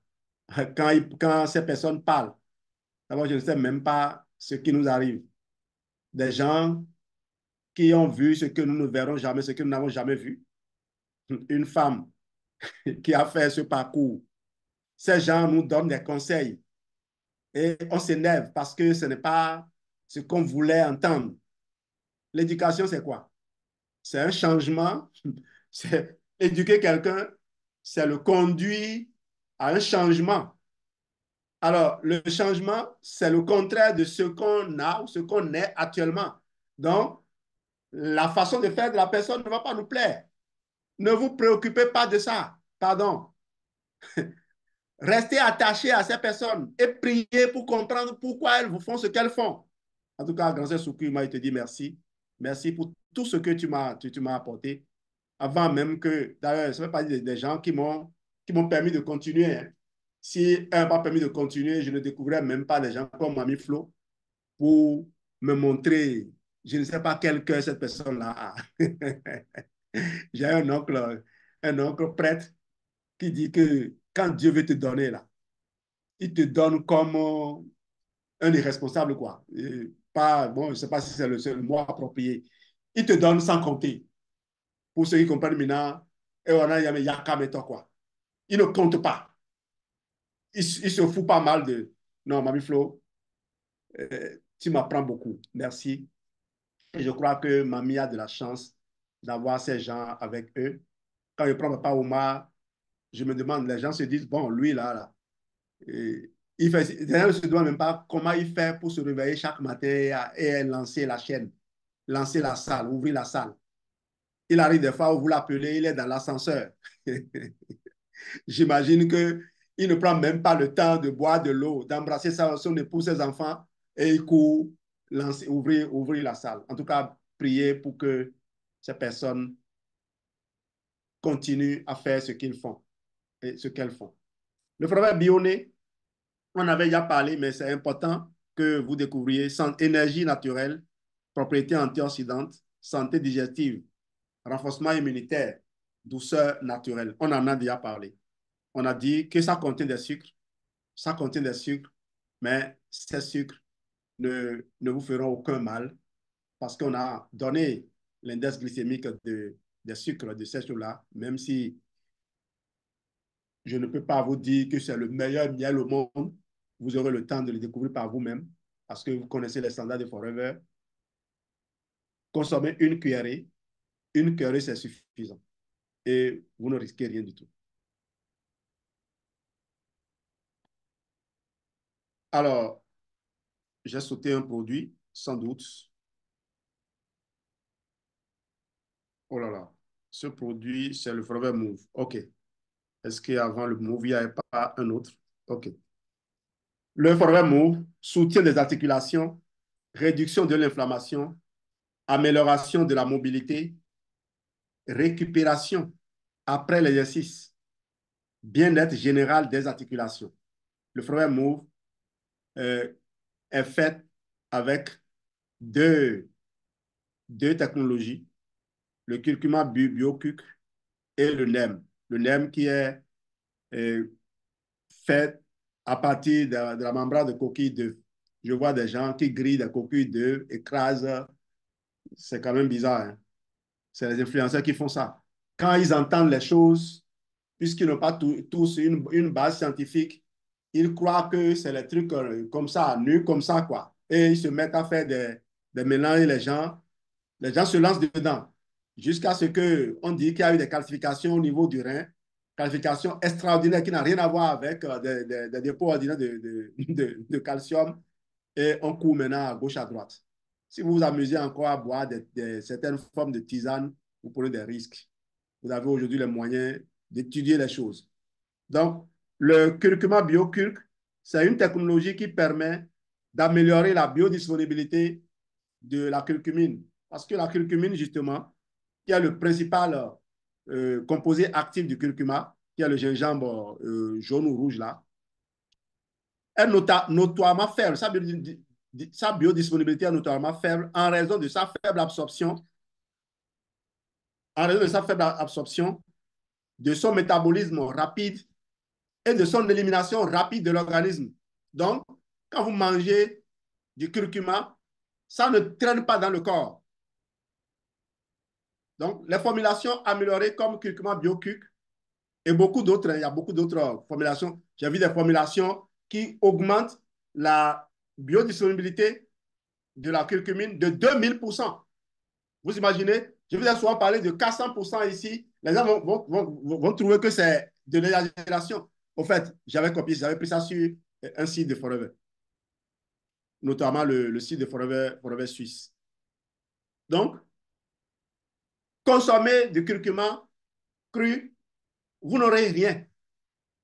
quand ces personnes parlent, d'abord, je ne sais même pas ce qui nous arrive. Des gens qui ont vu ce que nous ne verrons jamais, ce que nous n'avons jamais vu. Une femme qui a fait ce parcours. Ces gens nous donnent des conseils et on s'énerve parce que ce n'est pas ce qu'on voulait entendre. L'éducation, c'est quoi? C'est un changement. C'est éduquer quelqu'un, c'est le conduire à un changement. Alors, le changement, c'est le contraire de ce qu'on a ou ce qu'on est actuellement. Donc, la façon de faire de la personne ne va pas nous plaire. Ne vous préoccupez pas de ça. Pardon. Restez attaché à ces personnes et priez pour comprendre pourquoi elles vous font ce qu'elles font. En tout cas, grand sœur Souki, moi, je te dis merci. Merci pour tout ce que tu m'as apporté. Avant même que, d'ailleurs, ça fait partie des gens qui m'ont permis de continuer. Hein. Si un n'a pas permis de continuer, je ne découvrais même pas des gens comme Mamie Flo pour me montrer, je ne sais pas quel cœur cette personne-là a. J'ai un oncle prêtre qui dit que quand Dieu veut te donner, là, il te donne comme un irresponsable, quoi. Et pas, bon, je ne sais pas si c'est le mot approprié. Il te donne sans compter. Pour ceux qui comprennent maintenant, et on a Yaka Meto, quoi. Il ne compte pas. Il se fout pas mal de. Non, Mamie Flo, Tu m'apprends beaucoup. Merci. Et je crois que mamie a de la chance d'avoir ces gens avec eux. Quand je prends Papa Omar, je me demande, les gens se disent, bon, lui, là, et il fait, les gens ne se demandent même pas comment il fait pour se réveiller chaque matin et lancer la chaîne, lancer la salle, ouvrir la salle. Il arrive des fois où vous l'appelez, il est dans l'ascenseur. J'imagine qu'il ne prend même pas le temps de boire de l'eau, d'embrasser son épouse, ses enfants, et il court ouvrir la salle. En tout cas, priez pour que ces personnes continuent à faire ce qu'ils font et ce qu'elles font. Le proverbe Bionné, on avait déjà parlé, mais c'est important que vous découvriez énergie naturelle, propriétés antioxydantes, santé digestive, renforcement immunitaire, douceur naturelle. On en a déjà parlé. On a dit que ça contient des sucres, mais ces sucres ne vous feront aucun mal parce qu'on a donné l'index glycémique des sucres de ces choses-là, même si je ne peux pas vous dire que c'est le meilleur miel au monde. Vous aurez le temps de le découvrir par vous-même parce que vous connaissez les standards de Forever. Consommez une cuillerée, c'est suffisant et vous ne risquez rien du tout. Alors, j'ai sauté un produit, sans doute. Oh là là, ce produit, c'est le Forever Move. OK. Est-ce qu'avant le Move, il n'y avait pas un autre? OK. Le Forever Move, soutien des articulations, réduction de l'inflammation, amélioration de la mobilité, récupération après l'exercice, bien-être général des articulations. Le Forever Move euh, est fait avec deux, deux technologies, le curcuma BioCuc et le NEM. Le NEM qui est euh, fait à partir de la membrane de coquille d'œuf. Je vois des gens qui grillent des coquilles d'œuf, écrasent. C'est quand même bizarre, hein? C'est les influenceurs qui font ça. Quand ils entendent les choses, puisqu'ils n'ont pas tous une base scientifique, ils croient que c'est les trucs comme ça, nus comme ça, quoi. Et ils se mettent à faire des mélanges, les gens se lancent dedans. Jusqu'à ce qu'on dit qu'il y a eu des calcifications au niveau du rein, calcifications extraordinaires qui n'ont rien à voir avec des dépôts ordinaires de calcium. Et on court maintenant à gauche, à droite. Si vous vous amusez encore à boire certaines formes de tisane, vous prenez des risques. Vous avez aujourd'hui les moyens d'étudier les choses. Donc, le curcuma BioCurc, c'est une technologie qui permet d'améliorer la biodisponibilité de la curcumine. Parce que la curcumine, justement, qui est le principal composé actif du curcuma, qui est le gingembre jaune ou rouge là, est notoirement faible. Sa biodisponibilité est notoirement faible en raison de sa faible absorption, de son métabolisme rapide et de son élimination rapide de l'organisme. Donc, quand vous mangez du curcuma, ça ne traîne pas dans le corps. Donc, les formulations améliorées comme curcuma BioCuc et beaucoup d'autres, il y a beaucoup d'autres formulations. J'ai vu des formulations qui augmentent la biodisponibilité de la curcumine de 2000%. Vous imaginez, je vous ai souvent parlé de 400% ici. Les gens vont trouver que c'est de l'exagération. Au fait, j'avais copié, j'avais pris ça sur un site de Forever, notamment le site de Forever Suisse. Donc, consommer du curcuma cru, vous n'aurez rien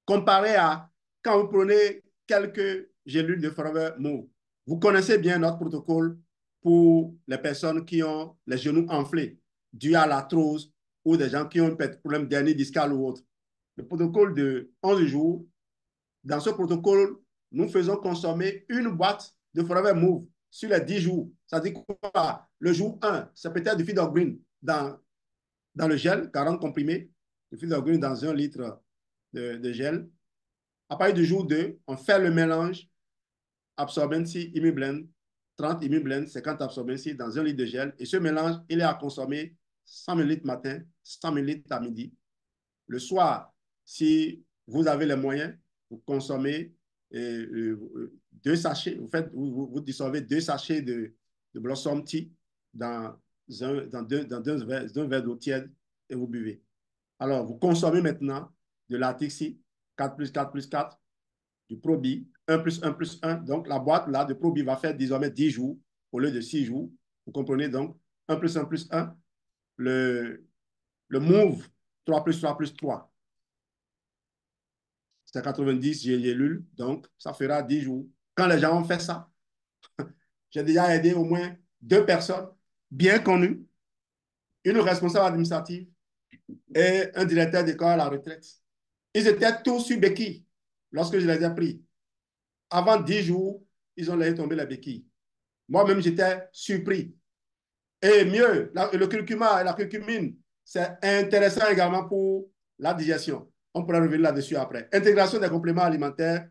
comparé à quand vous prenez quelques gélules de Forever Move. Vous connaissez bien notre protocole pour les personnes qui ont les genoux enflés, dû à l'arthrose ou des gens qui ont un problème d'hernie discale ou autre. Le protocole de 11 jours, dans ce protocole, nous faisons consommer une boîte de Forever Move sur les 10 jours. Ça dit quoi? Le jour 1, c'est peut-être du Feed Green dans le gel, 40 comprimés, du Feed Green dans 1 litre de gel. À partir du jour 2, on fait le mélange absorbency ImiBlend, 30 ImiBlend, 50 absorbency dans 1 litre de gel. Et ce mélange, il est à consommer 100 ml matin, 100 ml à midi. Le soir, si vous avez les moyens, vous consommez deux sachets, vous dissolvez deux sachets de Blossom Tea dans un verre d'eau tiède et vous buvez. Alors, vous consommez maintenant de l'Artixi 4 plus 4 plus 4, du Probi 1 plus 1 plus 1. Donc, la boîte là de Probi va faire désormais 10 jours au lieu de 6 jours. Vous comprenez donc 1 plus 1 plus 1. Le Move 3 plus 3 plus 3. C'est 90 gélules, donc ça fera 10 jours. Quand les gens ont fait ça, j'ai déjà aidé au moins 2 personnes bien connues, une responsable administrative et un directeur d'école à la retraite. Ils étaient tous sur béquille lorsque je les ai pris. Avant 10 jours, ils ont laissé tomber les béquilles. Moi-même, j'étais surpris. Et mieux, le curcuma et la curcumine, c'est intéressant également pour la digestion. On pourra revenir là-dessus après. Intégration des compléments alimentaires.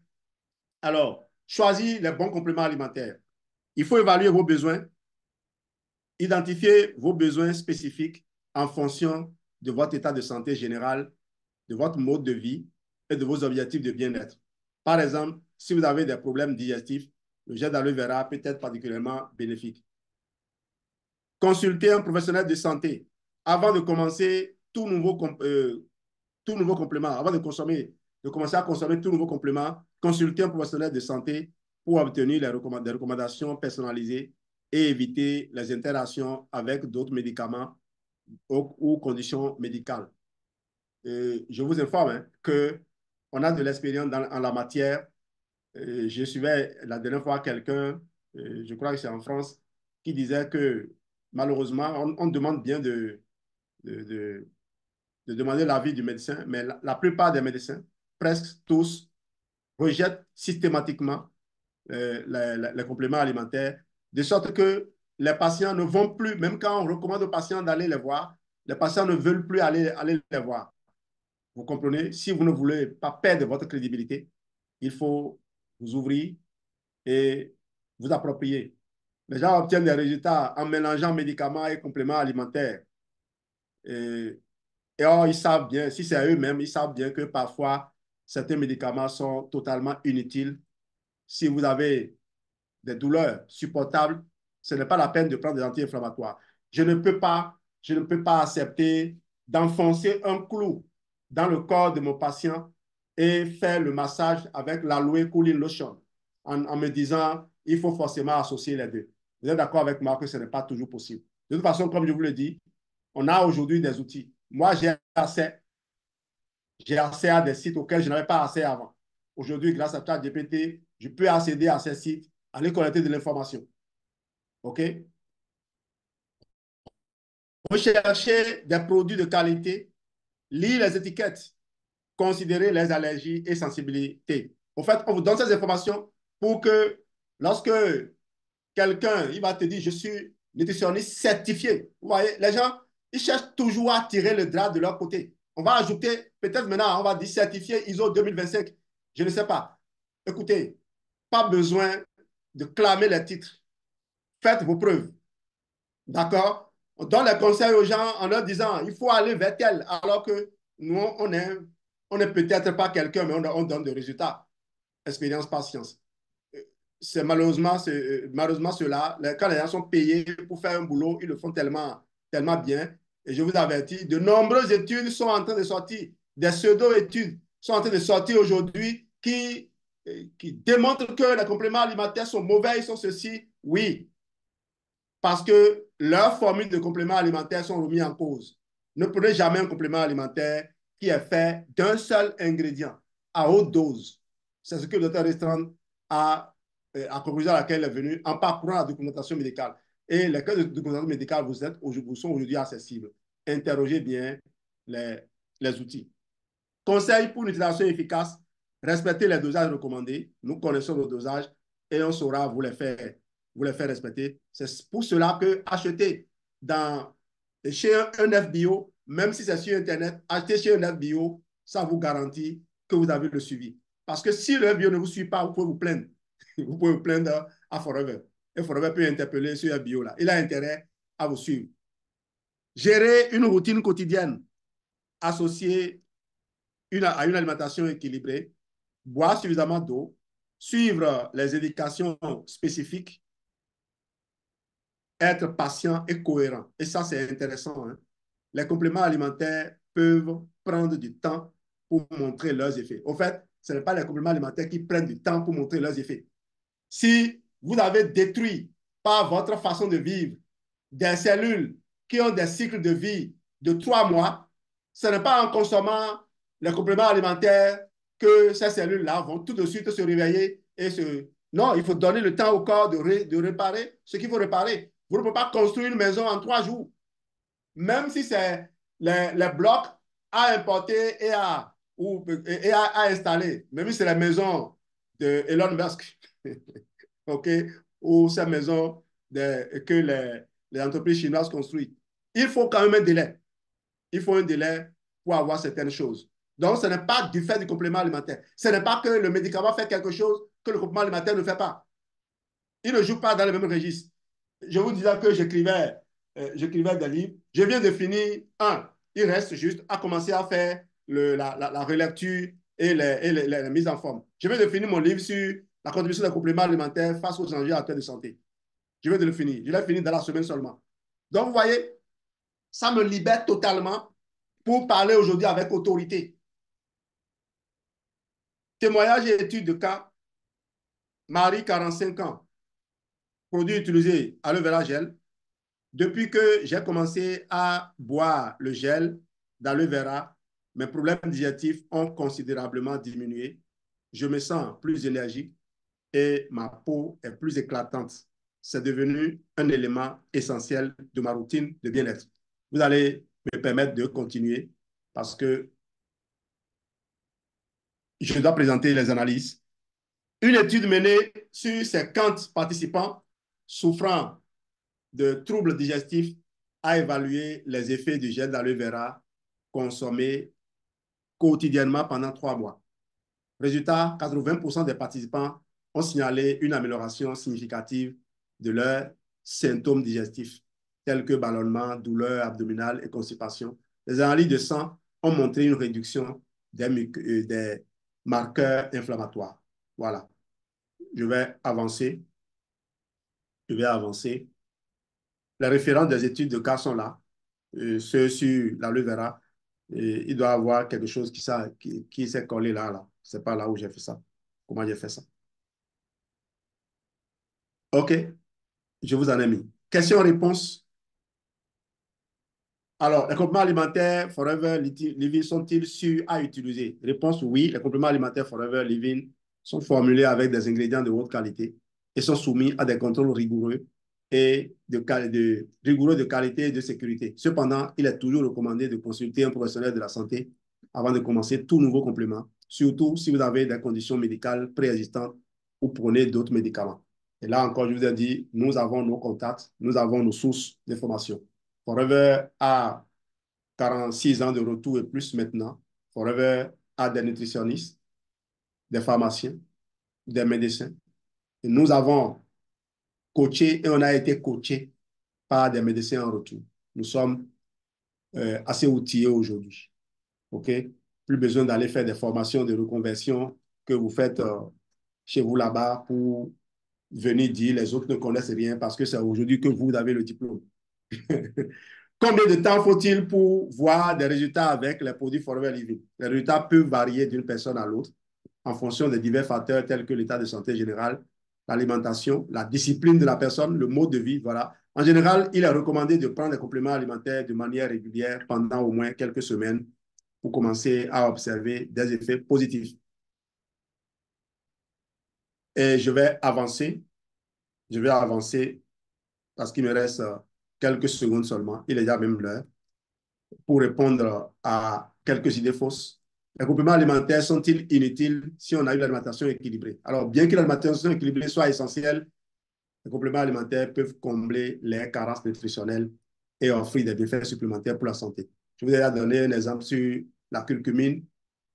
Alors, choisir les bons compléments alimentaires. Il faut évaluer vos besoins, identifier vos besoins spécifiques en fonction de votre état de santé général, de votre mode de vie et de vos objectifs de bien-être. Par exemple, si vous avez des problèmes digestifs, le gel d'aloe vera peut être particulièrement bénéfique. Consultez un professionnel de santé avant de commencer tout nouveau complément, avant de commencer à consommer tout nouveau complément, consultez un professionnel de santé pour obtenir des recommandations personnalisées et éviter les interactions avec d'autres médicaments ou conditions médicales. Je vous informe hein, qu'on a de l'expérience en la matière. Je suivais la dernière fois quelqu'un, je crois que c'est en France, qui disait que malheureusement, on demande bien de, de, de demander l'avis du médecin, mais la plupart des médecins, presque tous, rejettent systématiquement les compléments alimentaires, de sorte que les patients ne vont plus, même quand on recommande aux patients d'aller les voir, les patients ne veulent plus aller les voir. Vous comprenez? Si vous ne voulez pas perdre votre crédibilité, il faut vous ouvrir et vous approprier. Les gens obtiennent des résultats en mélangeant médicaments et compléments alimentaires. Et, et or, ils savent bien, si c'est eux-mêmes, ils savent bien que parfois, certains médicaments sont totalement inutiles. Si vous avez des douleurs supportables, ce n'est pas la peine de prendre des anti-inflammatoires. Je ne peux pas accepter d'enfoncer un clou dans le corps de mon patient et faire le massage avec l'aloe cooling lotion en me disant il faut forcément associer les deux. Vous êtes d'accord avec moi que ce n'est pas toujours possible. De toute façon, comme je vous le dis, on a aujourd'hui des outils. Moi, j'ai accès à des sites auxquels je n'avais pas accès avant. Aujourd'hui, grâce à ChatGPT, je peux accéder à ces sites, aller collecter de l'information. OK? Rechercher des produits de qualité, lire les étiquettes, considérer les allergies et sensibilités. En fait, on vous donne ces informations pour que lorsque quelqu'un il va te dire je suis nutritionniste certifié, vous voyez, les gens, ils cherchent toujours à tirer le drap de leur côté. On va ajouter, peut-être maintenant, on va dire certifié ISO 2025. Je ne sais pas. Écoutez, pas besoin de clamer les titres. Faites vos preuves. D'accord? On donne les conseils aux gens en leur disant il faut aller vers tel, alors que nous, on est peut-être pas quelqu'un, mais on donne des résultats. Expérience, patience. C'est malheureusement cela. Quand les gens sont payés pour faire un boulot, ils le font tellement bien. Et je vous avertis, de nombreuses études sont en train de sortir, des pseudo-études sont en train de sortir aujourd'hui qui démontrent que les compléments alimentaires sont mauvais, ils sont ceci. Oui, parce que leurs formules de compléments alimentaires sont remises en cause. Ne prenez jamais un complément alimentaire qui est fait d'un seul ingrédient à haute dose. C'est ce que le docteur Restaurant a conclusion à laquelle il est venu en parcourant la documentation médicale. Et les cas de documentation médicale vous sont aujourd'hui accessibles. Interrogez bien les, les outils. Conseil pour une utilisation efficace, respectez les dosages recommandés. Nous connaissons nos dosages et on saura vous les faire respecter. C'est pour cela que acheter chez un FBO, même si c'est sur Internet, acheter chez un FBO, ça vous garantit que vous avez le suivi. Parce que si le FBO ne vous suit pas, vous pouvez vous plaindre. Vous pouvez vous plaindre à Forever. Et Forever peut interpeller ce FBO-là. Il a intérêt à vous suivre. Gérer une routine quotidienne associée à une alimentation équilibrée, boire suffisamment d'eau, suivre les indications spécifiques, être patient et cohérent. Et ça, c'est intéressant, hein. Les compléments alimentaires peuvent prendre du temps pour montrer leurs effets. Au fait, ce n'est pas les compléments alimentaires qui prennent du temps pour montrer leurs effets. Si vous avez détruit par votre façon de vivre des cellules qui ont des cycles de vie de 3 mois, ce n'est pas en consommant les compléments alimentaires que ces cellules-là vont tout de suite se réveiller et se... Non, il faut donner le temps au corps de réparer ce qu'il faut réparer. Vous ne pouvez pas construire une maison en 3 jours, même si c'est les blocs à importer et à installer, même si c'est la maison de Elon Musk, OK, ou ces maisons que les entreprises chinoises construisent. Il faut quand même un délai. Il faut un délai pour avoir certaines choses. Donc, ce n'est pas du fait du complément alimentaire. Ce n'est pas que le médicament fait quelque chose que le complément alimentaire ne fait pas. Il ne joue pas dans le même registre. Je vous disais que j'écrivais des livres. Je viens de finir un. Il reste juste à commencer à faire la relecture et la mise en forme. Je viens de finir mon livre sur la contribution des compléments alimentaires face aux enjeux actuels de santé. Je viens de le finir. Je l'ai fini dans la semaine seulement. Donc, vous voyez, ça me libère totalement pour parler aujourd'hui avec autorité. Témoignage et études de cas. Marie, 45 ans. Produit utilisé, aloe vera gel. Depuis que j'ai commencé à boire le gel d'aloe vera, mes problèmes digestifs ont considérablement diminué. Je me sens plus énergique et ma peau est plus éclatante. C'est devenu un élément essentiel de ma routine de bien-être. Vous allez me permettre de continuer parce que je dois présenter les analyses. Une étude menée sur 50 participants souffrant de troubles digestifs a évalué les effets du gel d'aloe vera consommé quotidiennement pendant 3 mois. Résultat, 80% des participants ont signalé une amélioration significative de leurs symptômes digestifs, tels que ballonnement, douleur abdominale et constipation. Les analyses de sang ont montré une réduction des marqueurs inflammatoires. Voilà, je vais avancer. Je vais avancer. Les références des études de cas sont là. Ceux sur l'aloe vera, il doit y avoir quelque chose qui s'est collé là, là. C'est pas là où j'ai fait ça. Comment j'ai fait ça? OK, je vous en ai mis. Question-réponse. Alors, les compléments alimentaires Forever Living sont-ils sûrs à utiliser? Réponse oui, les compléments alimentaires Forever Living sont formulés avec des ingrédients de haute qualité et sont soumis à des contrôles rigoureux rigoureux de qualité et de sécurité. Cependant, il est toujours recommandé de consulter un professionnel de la santé avant de commencer tout nouveau complément, surtout si vous avez des conditions médicales préexistantes ou prenez d'autres médicaments. Et là encore, je vous ai dit, nous avons nos contacts, nous avons nos sources d'informations. Forever a 46 ans de retour et plus maintenant. Forever a des nutritionnistes, des pharmaciens, des médecins. Et nous avons coaché et on a été coaché par des médecins en retour. Nous sommes assez outillés aujourd'hui. OK? Plus besoin d'aller faire des formations de reconversion que vous faites chez vous là-bas pour venir dire les autres ne connaissent rien parce que c'est aujourd'hui que vous avez le diplôme. Combien de temps faut-il pour voir des résultats avec les produits Forever Living? Les résultats peuvent varier d'une personne à l'autre en fonction de divers facteurs tels que l'état de santé général, l'alimentation, la discipline de la personne, le mode de vie. Voilà. En général, il est recommandé de prendre des compléments alimentaires de manière régulière pendant au moins quelques semaines pour commencer à observer des effets positifs. Et je vais avancer. Je vais avancer parce qu'il me reste quelques secondes seulement. Il est déjà même l'heure. Pour répondre à quelques idées fausses. Les compléments alimentaires sont-ils inutiles si on a une alimentation équilibrée? Alors, bien que l'alimentation équilibrée soit essentielle, les compléments alimentaires peuvent combler les carences nutritionnelles et offrir des bienfaits supplémentaires pour la santé. Je vous ai donné un exemple sur la curcumine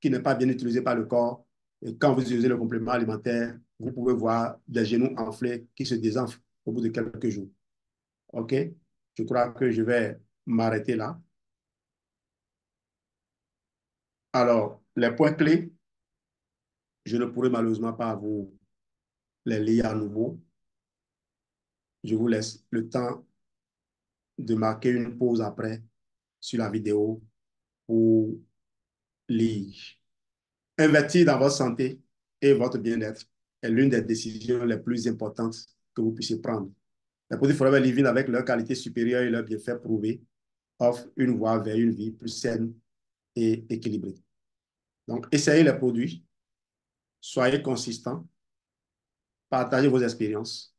qui n'est pas bien utilisée par le corps. Et quand vous utilisez le complément alimentaire, vous pouvez voir des genoux enflés qui se désenflent au bout de quelques jours. OK? Je crois que je vais m'arrêter là. Alors, les points clés, je ne pourrai malheureusement pas vous les lire à nouveau. Je vous laisse le temps de marquer une pause après sur la vidéo pour lire. Investir dans votre santé et votre bien-être est l'une des décisions les plus importantes que vous puissiez prendre. Les produits Forever Living, avec leur qualité supérieure et leur bienfait prouvé, offrent une voie vers une vie plus saine et équilibrée. Donc, essayez les produits, soyez consistants, partagez vos expériences,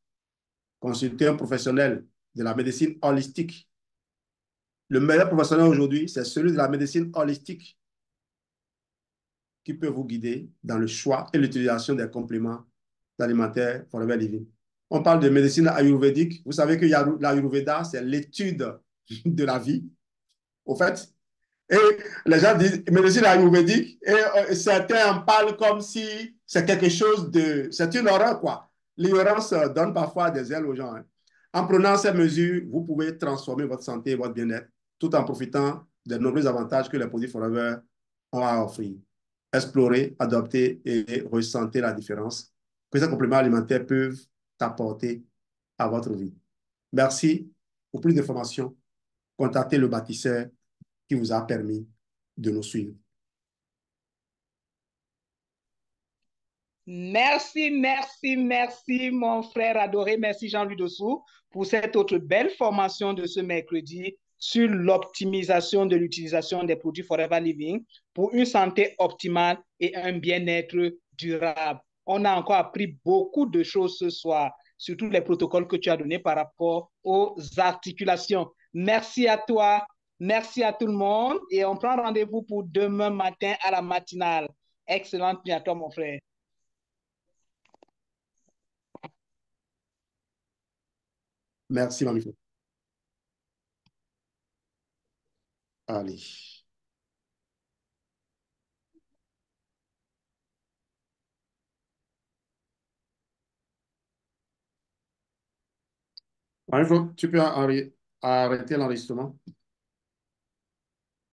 consultez un professionnel de la médecine holistique. Le meilleur professionnel aujourd'hui, c'est celui de la médecine holistique qui peut vous guider dans le choix et l'utilisation des compléments alimentaires Forever Living. On parle de médecine ayurvédique. Vous savez que l'ayurveda, c'est l'étude de la vie. Au fait, et les gens disent médecine ayurvédique et certains en parlent comme si c'est quelque chose de... C'est une horreur, quoi. L'ignorance donne parfois des ailes aux gens. Hein. En prenant ces mesures, vous pouvez transformer votre santé et votre bien-être tout en profitant des nombreux avantages que les produits Forever ont à offrir. Explorer, adopter et ressentir la différence que ces compléments alimentaires peuvent apporter à votre vie. Merci. Pour plus d'informations, contactez le bâtisseur qui vous a permis de nous suivre. Merci, merci, merci, mon frère adoré. Merci, Jean-Louis Dessous, pour cette autre belle formation de ce mercredi sur l'optimisation de l'utilisation des produits Forever Living pour une santé optimale et un bien-être durable. On a encore appris beaucoup de choses ce soir, surtout les protocoles que tu as donnés par rapport aux articulations. Merci à toi, merci à tout le monde et on prend rendez-vous pour demain matin à la matinale. Excellente nuit à toi, mon frère. Merci, Mamie. Allez. Mamie, tu peux arrêter l'enregistrement.